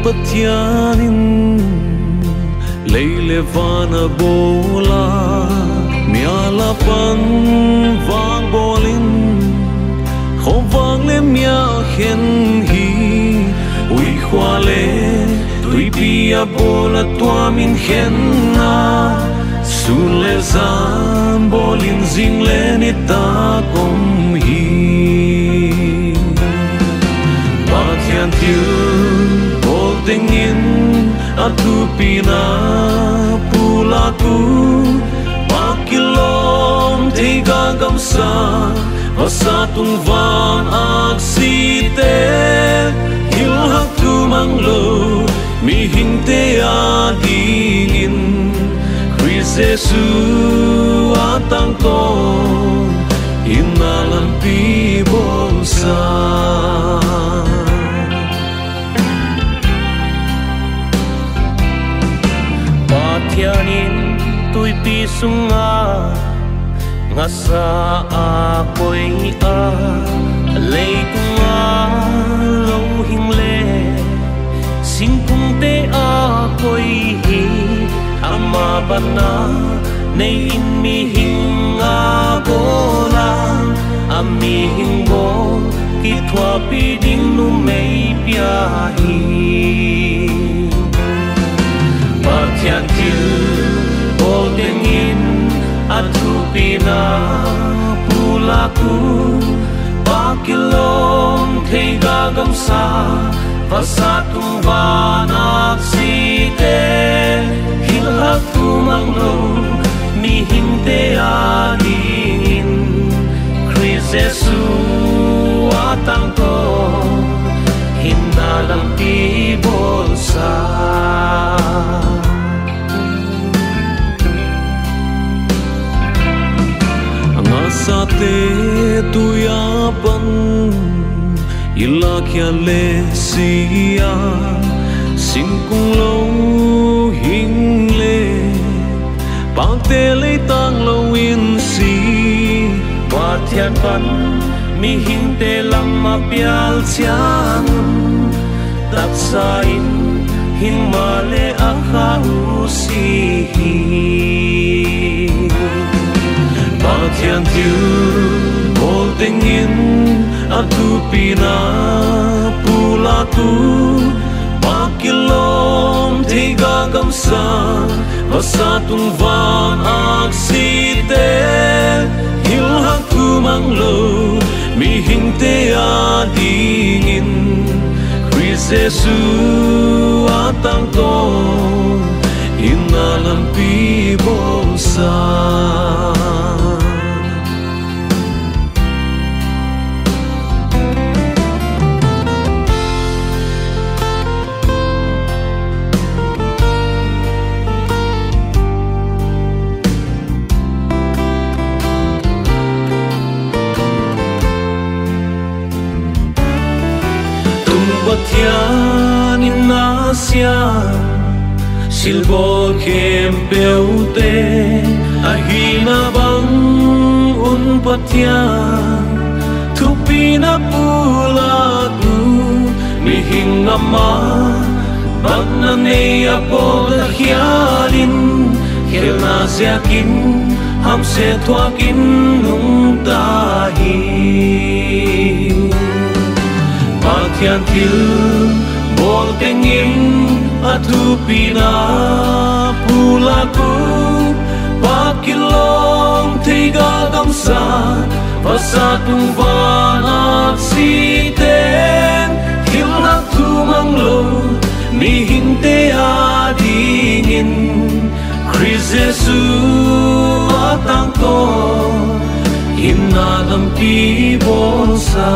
pathianin leilevana bola mialapan vang bolin khowang le mia khen hi ui khwale tui pia bola tua min khen na sule zam bolin zing le ni ta kom hi pathian tiu bol dingin atu pina pulaku makilom tiga gamsa vasatung van aksite hilhak tu manglo mi hingte adingin Christ Jesu atang ko inalan pi bolsa pathianin tui pi sunga ngasa ako'y leitunga lo hingle singkung te ako'y hi ama bana nei in mi hinga bola ami hingo kitwa pi ding nu mei piahi pathian til holding in atu pina pulaku pakilom theiga gamsa vasatung vanak site hilhak tu manglo mi hingte adingin Christ Jesu atang ko hinalang pi bolsa sate tuyapan ilakya lesia singkung lo hingle pagtele tang lo insi pathian pan mi hingte lam mapial siang taksain hingmale akausihi pathian tiu holding in atu pina pulaku pakilom tiga gamsa vasatung van aksite hilhak tu manglo mi hingte adingin Christ Jesu atang ko inalan pi bolsa pathianin nasya silbol kempeute ahina bang un pathian tupina pulaku mihing ama banane apol hialin hilna siakin hamse tuakin nung dahi pathian til bol tengin atu pina pulaku pakilom tiga gamsa vasatung vanak siten hilhak tu manglo mi hingte adingin Christ Jesu atang ko hinalam pi bolsa